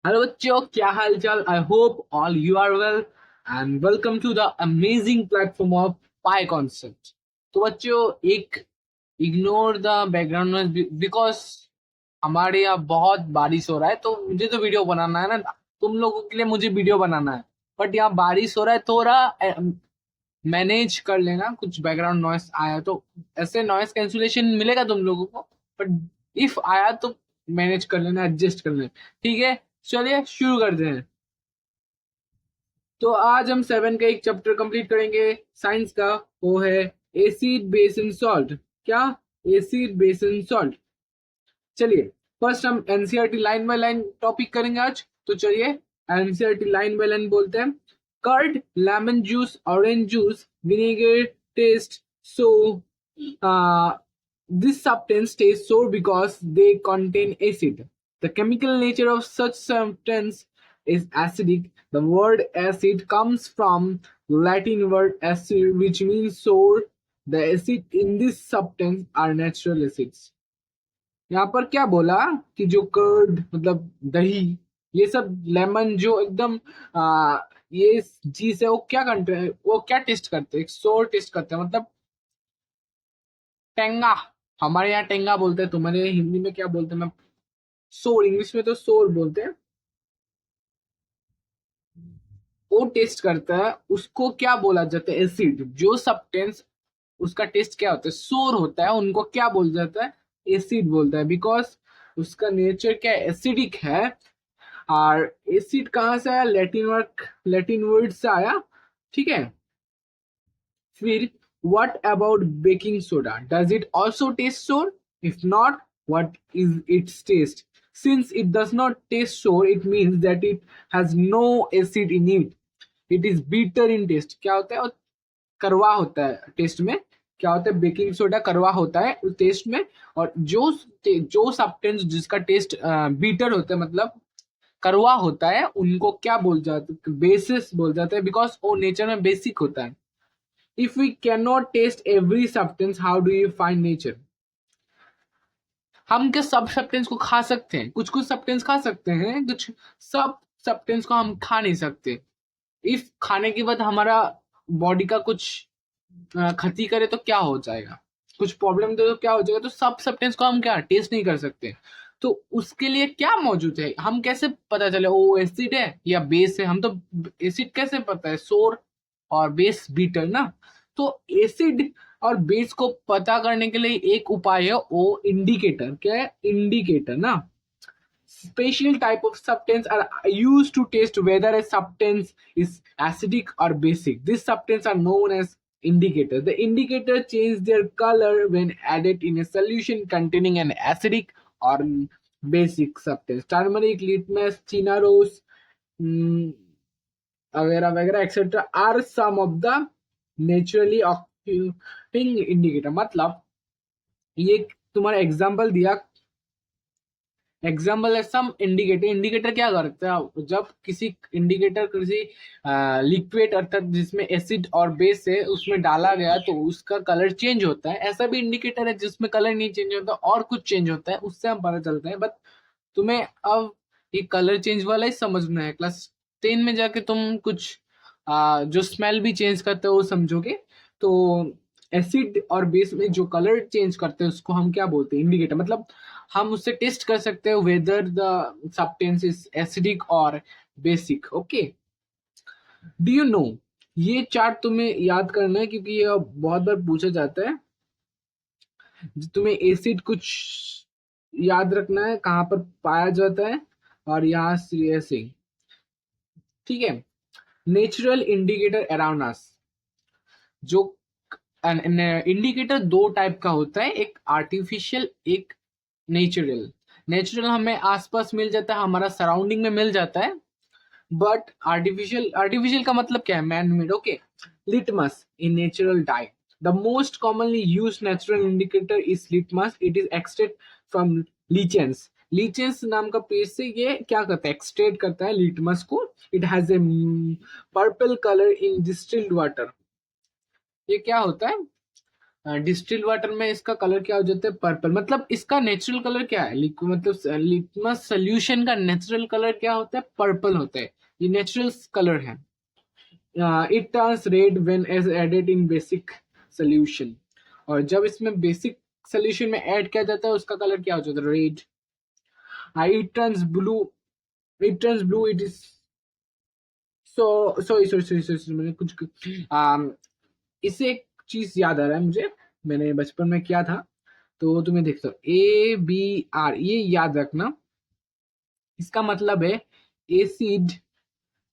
Hello बच्चों, क्या हाल चाल। I hope all you are well and welcome to the amazing platform of Pi Concept. तो बच्चों, एक ignore the background noise because हमारे यहाँ बहुत बारिश हो रहा है, तो मुझे तो वीडियो बनाना है ना। तुम लोगों के लिए मुझे वीडियो बनाना है, बट यहाँ बारिश हो रहा है, थोड़ा मैनेज कर लेना। कुछ बैकग्राउंड नॉइस आया तो ऐसे नॉइस कैंसुलेशन मिलेगा तुम लोगों को, बट इफ आया तो मैनेज कर लेना, एडजस्ट कर लेना। ठीक है, चलिए शुरू करते हैं। तो आज हम 7 का एक चैप्टर कंप्लीट करेंगे साइंस का। वो है एसिड बेस एंड सॉल्ट। क्या? Acid base and salt. चलिए, फर्स्ट हम NCERT line by line topic करेंगे आज। तो चलिए, एनसीईआरटी लाइन बाय लाइन बोलते हैं। Curd, lemon juice, orange juice, vinegar taste so this substance tastes sour because they contain acid. The chemical nature of such substance is acidic. The word acid comes from Latin word acid, which means sour. The acid in this substance are natural acids. यहाँ पर क्या बोला कि जो curd मतलब दही, ये सब लेमन जो एकदम ये चीज है, वो क्या करते हैं, वो क्या टेस्ट करते हैं, एक सोर टेस्ट करते हैं, मतलब टेंगा। हमारे यहाँ टेंगा बोलते हैं, तुम्हारे हिंदी में क्या बोलते हैं? मैं सोर, इंग्लिश में तो सोर बोलते हैं। वो टेस्ट करता है, उसको क्या बोला जाता है? एसिड। जो सब्सटेंस उसका टेस्ट क्या होता है? सोर होता है, उनको क्या बोल जाता है? एसिड बोलता है, बिकॉज उसका नेचर क्या एसिडिक है। और एसिड कहाँ से आया? लैटिन वर्ड से आया। ठीक है। फिर what about baking soda? Does it also taste sour? If not, what is its taste? Since it does not taste sour, it means that it has no acid in it. It is bitter in taste. क्या होता है? और करवा होता है test में। क्या होता है? बेकिंग सोडा करवा होता है टेस्ट में। और जो सब्सटेंस जिसका टेस्ट बीटर होता है, मतलब करवा होता है, उनको क्या बोल जाते हैं? बेसिस बोल जाते हैं, बिकॉज वो नेचर में बेसिक होता है। If we can not test every substance, how do you find nature? हम क्या सब सब्सटेंस को खा सकते हैं? कुछ कुछ सब्सटेंस खा सकते हैं, कुछ सब सब्सटेंस को हम खा नहीं सकते। इफ खाने के बाद हमारा बॉडी का कुछ क्षति करे तो क्या हो जाएगा? कुछ प्रॉब्लम तो क्या हो जाएगा? तो सब सब्सटेंस को हम क्या टेस्ट नहीं कर सकते। तो उसके लिए क्या मौजूद है? हम कैसे पता चले वो एसिड है या बेस है? हम तो एसिड कैसे पता है? सोर और बेस बीटर ना। तो एसिड और बेस को पता करने के लिए एक उपाय है, वो इंडिकेटर। क्या है? इंडिकेटर ना। Special type of substance are used to test whether a substance is acidic or basic. These substances are known as indicators. The indicator change their color when added in a solution containing an acidic or basic substance. Turmeric, litmus, cinnaros, mm, वगैरह वगैरह etcetera are some of the naturally occurring indicator. मतलब ये तुम्हारा example दिया। Example है सम indicator. Indicator क्या करता है? जब किसी इंडिकेटर किसी लिक्विड अर्थात जिसमें एसिड और बेस है उसमें डाला गया तो उसका कलर चेंज होता है। ऐसा भी इंडिकेटर है जिसमें कलर नहीं चेंज होता और कुछ चेंज होता है, उससे हम पता चलते हैं। बट तुम्हें अब ये कलर चेंज वाला ही समझना है। क्लास 10 में जाके तुम कुछ जो स्मेल भी चेंज करते हो वो समझोगे। तो एसिड और बेस में जो कलर चेंज करते हैं उसको हम क्या बोलते हैं? इंडिकेटर। मतलब हम उससे टेस्ट कर सकते हैं whether the substance is acidic और basic. Okay, do you know? ये चार्ट तुम्हें याद करना है क्योंकि ये बहुत बार पूछा जाता है। तुम्हें एसिड कुछ याद रखना है, कहाँ पर पाया जाता है, और यहाँ से। ठीक है। Natural indicator around us. जो इंडिकेटर दो टाइप का होता है, एक आर्टिफिशियल, एक नेचुरल। नेचुरल हमें आसपास मिल जाता है, हमारा सराउंडिंग में मिल जाता है। बट आर्टिफिशियल, आर्टिफिशियल का मतलब क्या है? Man made. Okay, litmus in natural dye. The most commonly use natural indicator is litmus. It is extract from lichens. Lichens नाम का पेज से ये क्या करता है? एक्सट्रैक्ट करता है लिटमस को। It has a purple colour in distilled water. ये क्या होता है? डिस्टिल्ड वाटर में इसका कलर क्या हो जाता है, पर्पल। मतलब इसका नेचुरल कलर क्या है, मतलब लिटमस सोल्यूशन का नेचुरल कलर क्या होता है, पर्पल होता है, ये नेचुरल कलर है। It turns red when as added in basic solution, और जब इसमें बेसिक सोल्यूशन में ऐड किया जाता है उसका कलर क्या हो जाता है, red. It turns blue, it is sorry मैंने कुछ इससे एक चीज याद आ रहा है मुझे, मैंने बचपन में किया था, तो तुम्हें देख सकते हो ABR, ये याद रखना, इसका मतलब है acid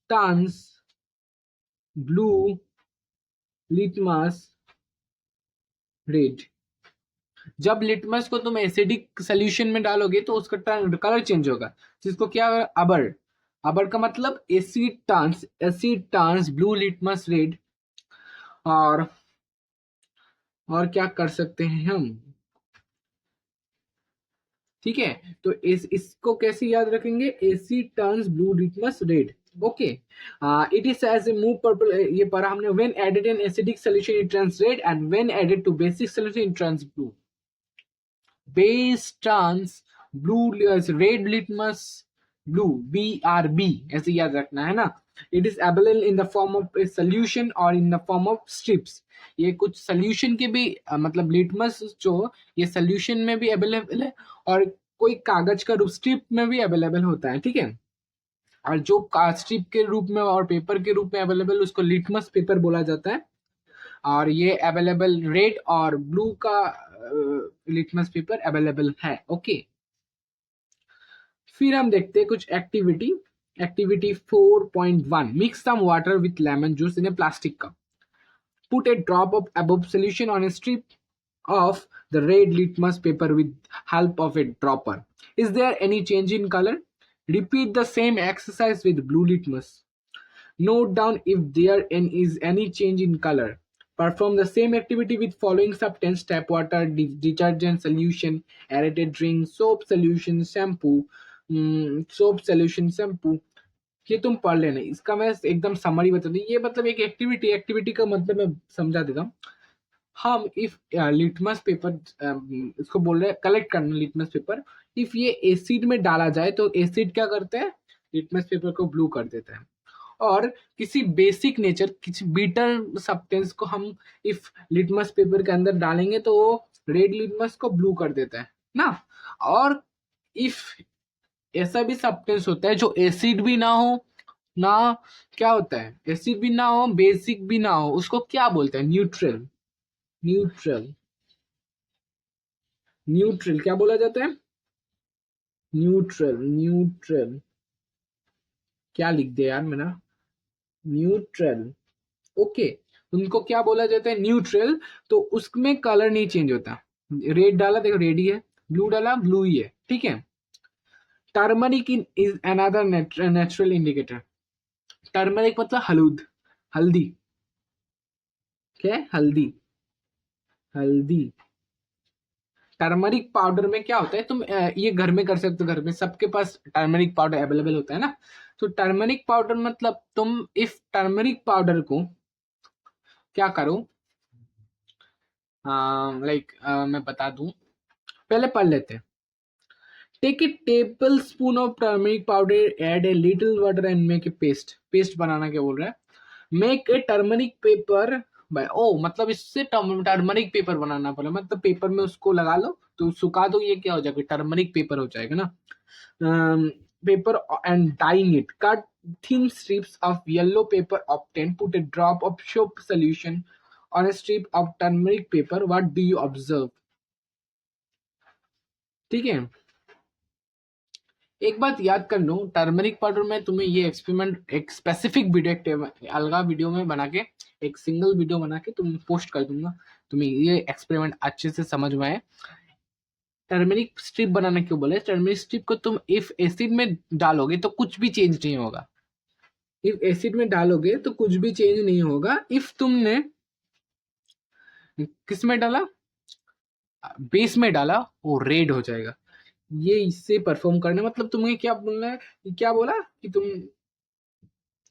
turns blue litmus red. जब लिटमस को तुम एसिडिक सोल्यूशन में डालोगे तो उसका कलर चेंज होगा, जिसको क्या होगा, अबर। अबर का मतलब acid turns blue litmus red. और और क्या कर सकते हैं हम, ठीक है। तो इसको कैसे याद रखेंगे, acid turns blue litmus red. Okay, it is as a mauve purple, ये पढ़ा हमने। When added in acidic solution it turns red, and when added to basic solution it turns blue. Base turns blue, red litmus blue, BRB, ऐसे याद रखना है ना। It is available in the form of a solution और in the form of strips. ये कुछ solution के भी मतलब लिटमस जो ये सोल्यूशन में भी अवेलेबल है, और कोई कागज का रूप स्ट्रिप में भी अवेलेबल होता है, ठीक है। और जो स्ट्रिप के रूप में और पेपर के रूप में अवेलेबल उसको लिटमस पेपर बोला जाता है। और ये अवेलेबल रेड और ब्लू का लिटमस पेपर अवेलेबल है। ओके, फिर हम देखते हैं कुछ activity. Activity 4.1, mix some water with lemon juice in a plastic cup, put a drop of above solution on a strip of the red litmus paper with help of a dropper. Is there any change in color? Repeat the same exercise with blue litmus. Note down if there is any change in color. Perform the same activity with following substance: tap water, detergent solution, aerated drink, soap solution, shampoo, ये तुम पढ़ लेना। इसका मैं एकदम summary बता दूं, ये मतलब एक एक्टिविटी का मतलब मैं समझा देता हूँ। हम इफ लिटमस पेपर, इसको बोल रहे हैं कलेक्ट करना लिटमस पेपर, इफ ये एसिड में डाला जाए तो एसिड क्या करते हैं, लिटमस पेपर को ब्लू कर देता है। और किसी बेसिक नेचर, किसी बीटर सब्सटेंस को हम इफ लिटमस पेपर के अंदर डालेंगे तो वो रेड लिटमस को ब्लू कर देता है ना। और इफ ऐसा भी सब्सटेंस होता है जो एसिड भी ना हो, ना क्या होता है, एसिड भी ना हो बेसिक भी ना हो, उसको क्या बोलते हैं, न्यूट्रल। न्यूट्रल, न्यूट्रल क्या बोला जाता है, न्यूट्रल। न्यूट्रल क्या लिख दिया यार मैंने, न्यूट्रल। ओके, उनको क्या बोला जाता है, न्यूट्रल। तो उसमें कलर नहीं चेंज होता। रेड डाला देखो रेड ही है, ब्लू डाला ब्लू ही है, ठीक है। Turmeric is another natural indicator. Turmeric मतलब हलूद, हल्दी, क्या है, हल्दी, हल्दी। टर्मरिक पाउडर में क्या होता है, तुम ये घर में कर सकते हो, घर में सबके पास टर्मरिक पाउडर अवेलेबल होता है ना। तो टर्मरिक पाउडर मतलब तुम इफ टर्मरिक पाउडर को क्या करो, लाइक मैं बता दूं, पहले पढ़ लेते हैं। Take a table spoon of turmeric powder, add a little water and make a paste. Paste बनाना क्या बोल रहा है, make a turmeric paper by, ओ मतलब इससे टर्मरिक पेपर बनाना बोला, मतलब पेपर में उसको लगा लो तो सुखा दो, ये क्या हो जाएगा, टर्मरिक पेपर हो जाएगा ना। Paper and dyeing it, cut thin strips of yellow paper obtained, put a drop of soap solution on a strip of turmeric paper. What do you observe? ठीक है, एक बात याद कर लो, टर्मरिक पाउडर में तुम्हें ये एक्सपेरिमेंट एक स्पेसिफिक वीडियो, एक अलगा वीडियो में बना के, एक सिंगल वीडियो बना के तुम पोस्ट कर दूंगा, तुम्हें ये एक्सपेरिमेंट अच्छे से समझ में आए। टर्मरिक स्ट्रिप बनाना क्यों बोले, टर्मरिक स्ट्रिप को तुम इफ एसिड में डालोगे तो कुछ भी चेंज नहीं होगा। इफ एसिड में डालोगे तो कुछ भी चेंज नहीं होगा। इफ तुमने किस में डाला, बेस में डाला, वो रेड हो जाएगा। ये इससे परफॉर्म करना मतलब तुम्हें क्या बोलना है, क्या बोला कि तुम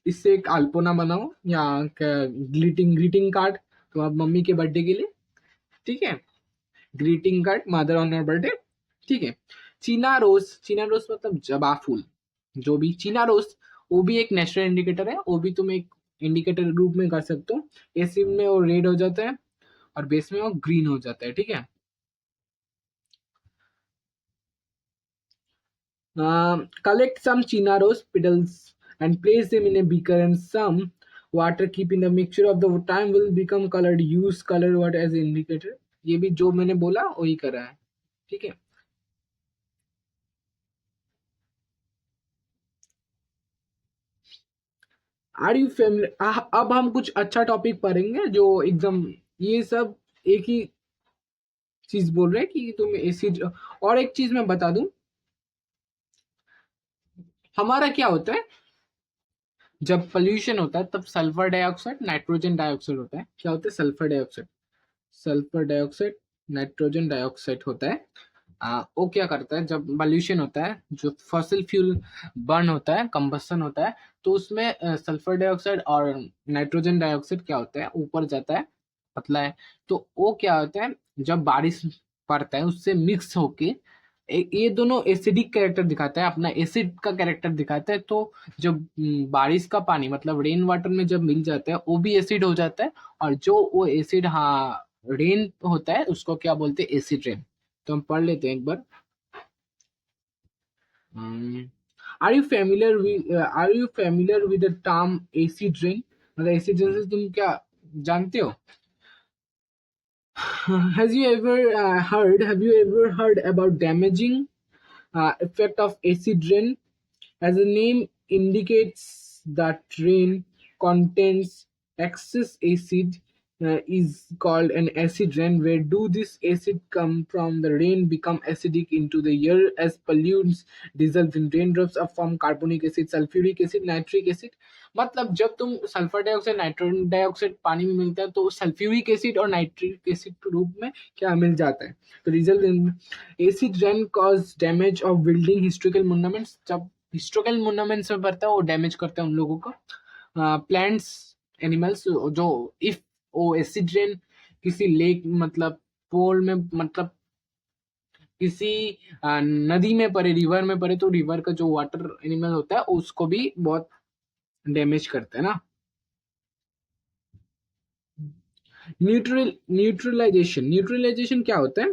इससे एक अल्पोना बनाओ या ग्रीटिंग ग्रीटिंग कार्ड तुम्हारी मम्मी के बर्थडे के लिए, ठीक है, greeting card mother on your birthday, ठीक है। चीना रोज मतलब जबा फूल, जो भी चीना रोज, वो भी एक नेचुरल इंडिकेटर है, वो भी तुम एक इंडिकेटर रूप में कर सकते हो। एसिड में वो रेड हो जाता है और बेस में वो ग्रीन हो जाता है, ठीक है। Collect some Chinaros petals and place them in a beaker, and some water. Keep in the mixture of the time will become colored. Use color word as indicator. ये भी जो मैंने बोला वही करा है, ठीक है। आर यू फैमिली, अब हम कुछ अच्छा टॉपिक पढ़ेंगे जो एकदम, ये सब एक ही चीज बोल रहे हैं कि तुम एसिड। और एक चीज मैं बता दूं, हमारा क्या होता है जब पोल्यूशन होता है तब सल्फर डाइऑक्साइड नाइट्रोजन डाइऑक्साइड होता है। क्या होता है? सल्फर डाइऑक्साइड नाइट्रोजन डाइऑक्साइड होता है। वो क्या करता है जब पॉल्यूशन होता है, जो फॉसिल फ्यूल बर्न होता है, कंबस्शन होता है, तो उसमें सल्फर डाइऑक्साइड और नाइट्रोजन डाइऑक्साइड क्या होता है, ऊपर जाता है, पतला है। तो वो क्या होता है जब बारिश पड़ता है उससे मिक्स होके ये दोनों एसिडिक कैरेक्टर दिखाता है, अपना एसिड का कैरेक्टर दिखाता है। तो जब बारिश का पानी मतलब रेन वाटर में जब मिल जाता है वो भी एसिड हो जाता है, और जो वो एसिड, हाँ, रेन होता है उसको क्या बोलते हैं? Acid rain. तो हम पढ़ लेते हैं एक बार। Are you familiar with the term acid rain? मतलब एसिड रेन से तुम क्या जानते हो? Have you ever heard about damaging effect of acid rain? As the name indicates, that rain contains excess acid is called an acid rain. Where do this acid come from? The rain become acidic into the air as pollutants dissolve in raindrops of form carbonic acid, sulfuric acid, nitric acid. मतलब जब तुम sulphur dioxide nitrogen dioxide पानी में मिलता है तो sulphuric acid और nitric acid के रूप में क्या मिल जाता है। तो result in acid rain cause damage of building historical monuments. जब हिस्टोरिकल मोन्यूमेंट्स में पड़ता है वो डैमेज करते हैं उन लोगों को। प्लांट्स, एनिमल्स, जो इफ वो एसिड रेन किसी लेक मतलब पोल में मतलब किसी नदी में पड़े, रिवर में पड़े, तो रिवर का जो वाटर एनिमल होता है उसको भी बहुत डैमेज करते हैं ना। न्यूट्रलाइजेशन क्या होता है?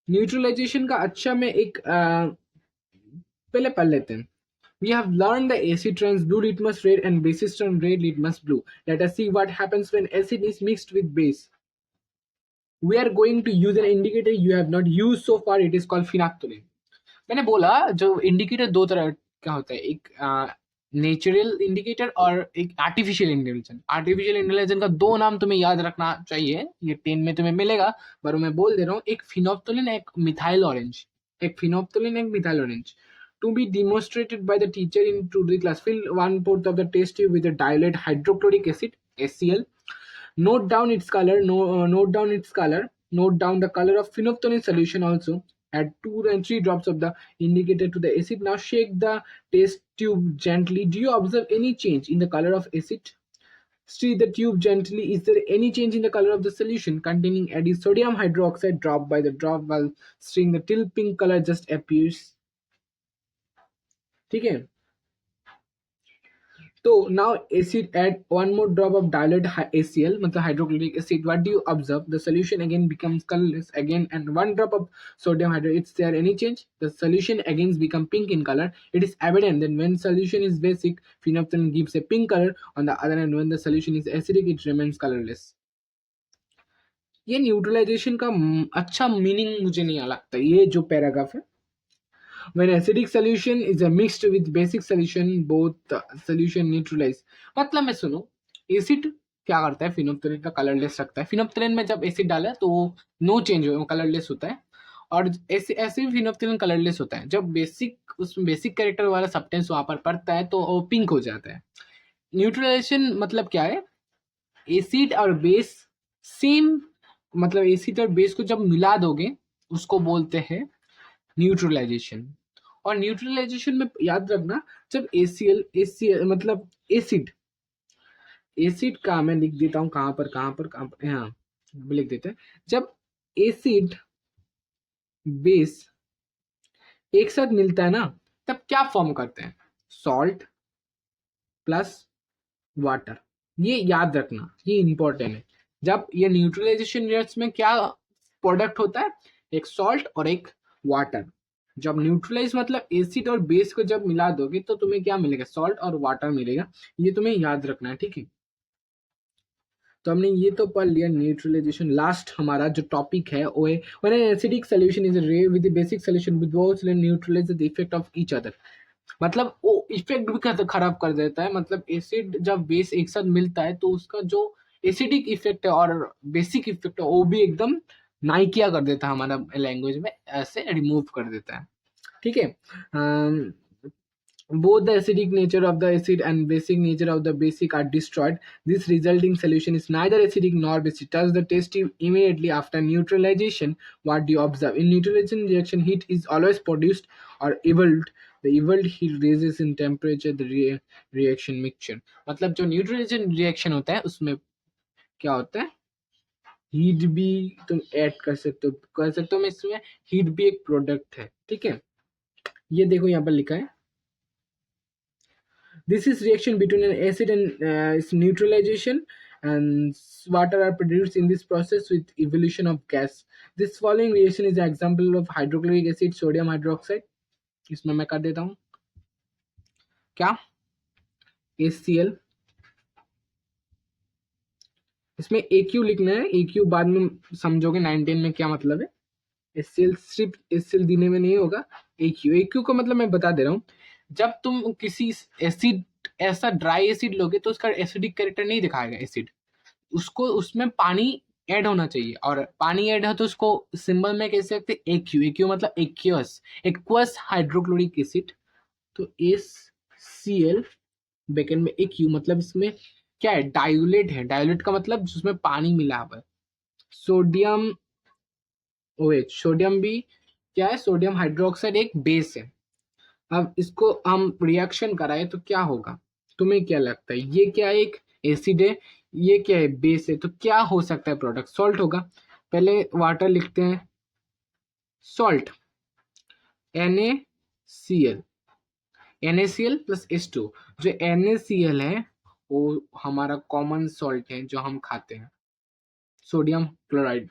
न्यूट्रलाइजेशन का अच्छा में एक पहले पढ़ लेते हैं। We have learned the acid turns blue litmus red and bases turn red litmus blue. Let us see what happens when acid is mixed with base. We are going to use an indicator you have not used so far. It is called phenolphthalein. मैंने बोला जो indicator दो तरह का होता है, एक natural indicator और एक आर्टिफिशियल इंटेलिजेंस। आर्टिफिशियल इंटेलिजेंस का दो नाम तुम्हें याद रखना चाहिए, ये 10 में तुम्हें मिलेगा, पर मैं बोल दे रहा हूँ। एक फिनोप्थोलिन, एक मिथाइल ऑरेंज। एक फिनोप्थोलिन, एक methyl orange. To be demonstrated by the teacher in 2D class, fill 1/4 of the test tube with a dilute hydrochloric acid (HCl). Note down its color. Note down the color of phenolphthalein solution also. Add 2 and 3 drops of the indicator to the acid. Now shake the test tube gently. Do you observe any change in the color of acid? Stir the tube gently. Is there any change in the color of the solution containing added sodium hydroxide? Drop by the drop while stirring the till pink color just appears. ठीक है। So now acid, add one more drop of dilute HCl मतलब hydrochloric acid. What do you observe? The solution again becomes colorless again, and one drop of sodium hydroxide. Is there any change? The solution again become pink in color. It is evident that when solution is basic, phenolphthalein gives a pink color. On the other hand, when the solution is acidic, it remains colorless. ये neutralisation का अच्छा meaning मुझे नहीं लगता, ये जो paragraph है। When acidic solution is mixed with basic solution, both solution neutralize. मतलब मैं सुनो, एसिड क्या करता है? फिनोप्थलीन का कलरलेस रखता है। फिनोप्थलीन में जब एसिड डाला है तो नो चेंज हो, कलरलेस होता है। और ऐसे ऐसे फिनोप्थलीन कलरलेस होता है जब बेसिक, उसमें बेसिक कैरेक्टर वाला सब्सटेंस वहां पर पड़ता है तो वो पिंक हो जाता है। न्यूट्रलाइजेशन मतलब क्या है? एसिड और बेस सेम, मतलब एसिड और बेस को जब मिला दोगे उसको बोलते हैं न्यूट्रलाइजेशन। और न्यूट्रलाइजेशन में याद रखना, जब ACl मतलब एसिड एसिड का मैं लिख देता हूँ कहाँ पर, हाँ लिख देते हैं। जब एसिड बेस एक साथ मिलता है ना, तब क्या फॉर्म करते हैं? Salt plus water. ये याद रखना, ये इंपॉर्टेंट है। जब ये न्यूट्रलाइजेशन रिएक्शन में क्या प्रोडक्ट होता है? एक सॉल्ट और एक वाटर। जब न्यूट्रलाइज मतलब एसिड और बेस को जब मिला दोगे तो तुम्हें क्या मिलेगा? सॉल्ट और वाटर मिलेगा। ये तुम्हें याद रखना है, ठीक है। तो हमने ये तो पढ़ लिया न्यूट्रलाइजेशन। लास्ट हमारा जो टॉपिक है वो है when an acidic solution is रे with the basic solution with both neutralize the effect of each other. मतलब वो इफेक्ट भी खराब कर देता है। मतलब एसिड जब बेस एक साथ मिलता है तो उसका जो एसिडिक इफेक्ट है और बेसिक इफेक्ट है वो भी एकदम नाइकिया कर देता है, हमारा लैंग्वेज में ऐसे रिमूव कर देता है, ठीक है। Both the acidic nature of the acid and basic nature of the basic are destroyed. This resulting solution is neither acidic nor basic. Thus, the test tube immediately after neutralization. What do you observe? In neutralization reaction, heat is always produced or evolved. The evolved heat raises in temperature the reaction mixture. मतलब जो neutralisation reaction होता है उसमें क्या होता है? Heat भी तुम ऐड कर सकते हो मैं इसमें हीट भी एक प्रोडक्ट है, ठीक है। ये देखो यहाँ पर लिखा है, this is reaction between an acid and its neutralization, and water are produced in this process with evolution of gas. This following reaction is an example of hydrochloric acid sodium hydroxide. इसमें मैं कर देता हूँ क्या, HCl। इसमें AQ लिखना है, AQ बाद में समझोगे 9-10 में क्या मतलब है। HCl सिर्फ HCl देने में नहीं होगा, AQ का मतलब मैं बता दे रहा हूँ। जब तुम किसी एसिड ऐसा ड्राई एसिड लोगे तो उसका एसिडिक कैरेक्टर नहीं दिखाएगा एसिड, उसको उसमें पानी ऐड होना चाहिए, और पानी ऐड है तो उसको सिंबल में कैसे लिखते हैं? AQ मतलब एक्वस हाइड्रोक्लोरिक एसिड। तो HCl बेकेंड में AQ मतलब इसमें क्या है? डाइल्यूट है। डाइल्यूट का मतलब जिसमें पानी मिला हुआ है। सोडियम OH, सोडियम भी क्या है? सोडियम हाइड्रोक्साइड एक बेस है। अब इसको हम रिएक्शन कराए तो क्या होगा? तुम्हें क्या लगता है? ये क्या है? एक एसिड है, ये क्या है? बेस है। तो क्या हो सकता है प्रोडक्ट? सॉल्ट होगा। पहले वाटर लिखते हैं, salt NaCl, NaCl plus H2। जो NaCl है वो हमारा कॉमन सॉल्ट है जो हम खाते हैं, sodium chloride.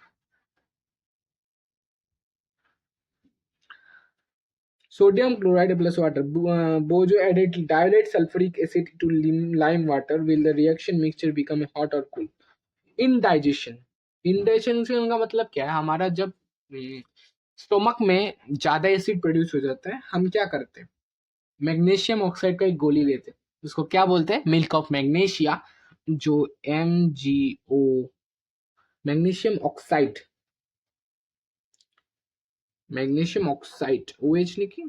Sodium chloride plus water. Bojo added dilute sulfuric acid to lime water. Will the reaction mixture become hot or cool? Indigestion. Indigestion का मतलब क्या है? हमारा जब स्टोमक में ज्यादा एसिड प्रोड्यूस हो जाता है, हम क्या करते हैं? मैग्नीशियम ऑक्साइड का एक गोली लेते हैं, उसको क्या बोलते हैं? मिल्क ऑफ मैग्नीशिया, जो MgO, magnesium oxide, magnesium oxide OH लिखी,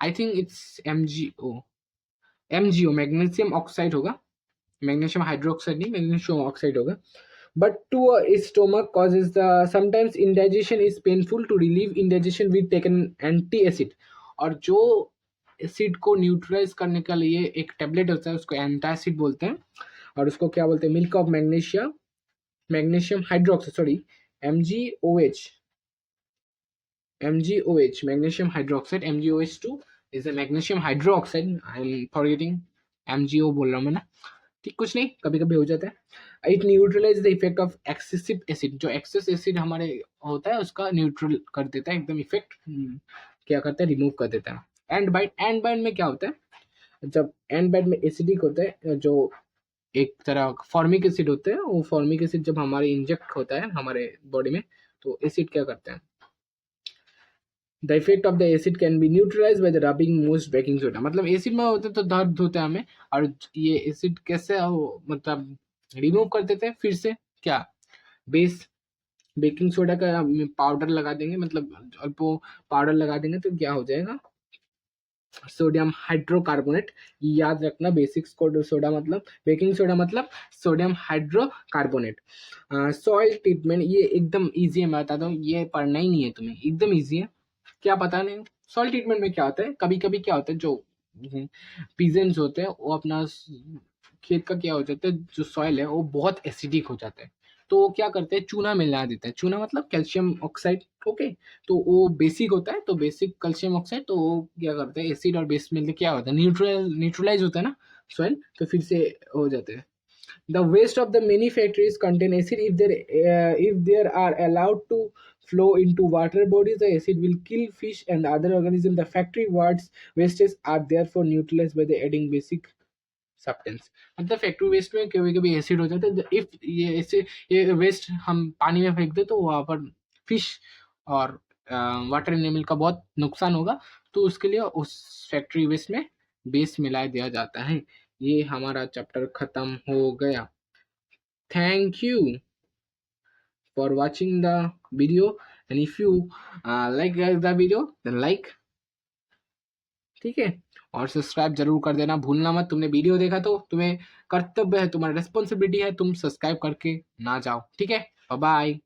I think it's MgO magnesium oxide होगा, मैग्नीशियम हाइड्रोक्साइड नहीं, मैग्नीशियम ऑक्साइड होगा। But to a stomach causes the sometimes indigestion is painful. To relieve indigestion we take an anti-acid, और जो acid को neutralise करने के लिए एक टेबलेट होता है उसको एंटासिड बोलते हैं, और उसको क्या बोलते हैं? Milk of magnesia, magnesium hydroxide, sorry MgOH, magnesium hydroxide, MgOH2 is a magnesium hydroxide. I'm forgetting MgO बोल रहा हूँ मैं ना, ठीक, कुछ नहीं, कभी कभी हो जाता है। It neutralise the effect of excessive acid. जो एक्सेस एसिड हमारे होता है उसका न्यूट्रल कर देता है, एकदम इफेक्ट क्या करता है? रिमूव कर देता है। एंड बाइंड में क्या होता है? जब एंड बाइंड में एसिडिक होता है, जो एक तरह फॉर्मिक एसिड होता है, वो फॉर्मिक एसिड जब हमारे इंजेक्ट होता है हमारे बॉडी में तो एसिड क्या करता है? The effect of the acid can be neutralized by the rubbing most baking soda। मतलब एसिड में होते तो दर्द होता है हमें, और ये एसिड कैसे मतलब रिमूव कर देते हैं फिर से? क्या? बेस बेकिंग सोडा का पाउडर लगा देंगे, मतलब अल्प पाउडर लगा देंगे तो क्या हो जाएगा? Sodium hydrocarbonate. याद रखना, बेसिक सोडा मतलब बेकिंग सोडा मतलब सोडियम हाइड्रोकार्बोनेट। सॉइल ट्रीटमेंट, ये एकदम इजी है, मैं बताता हूँ, ये पढ़ना ही नहीं है तुम्हें, एकदम इजी है। क्या पता नहीं सॉइल ट्रीटमेंट में क्या होता है? कभी कभी क्या होता है, जो पीजेंट्स होते हैं वो अपना खेत का क्या हो जाता है, जो सॉइल है वो बहुत एसिडिक हो जाता है। तो वो क्या करते हैं, चूना मिला देता है। चूना मतलब कैल्शियम ऑक्साइड। ओके, तो वो बेसिक होता है, तो बेसिक कैल्शियम ऑक्साइड, तो वो क्या करते हैं, एसिड और बेस मिलकर क्या होता है, न्यूट्रलाइज होता है ना सॉइल, तो फिर से हो जाते हैं। The waste of the many factories contain acid. If there are allowed to flow into water bodies, the acid will kill fish and other organisms. The factory wastes are therefore neutralized by the adding basic substance. मतलब factory waste में कभी कभी acid हो जाता है। If ये ऐसे ये वेस्ट हम पानी में फेंक दे तो वहां पर फिश और वाटर एनिमल का बहुत नुकसान होगा। तो उसके लिए उस फैक्ट्री वेस्ट में बेस मिला दिया जाता है। ये हमारा चैप्टर खत्म हो गया। Thank you for watching the video, and if you like the video then like, ठीक है, और सब्सक्राइब जरूर कर देना भूलना मत। तुमने वीडियो देखा तो तुम्हें कर्तव्य है, तुम्हारा रिस्पॉन्सिबिलिटी है, तुम सब्सक्राइब करके ना जाओ। ठीक है, बाय बाय।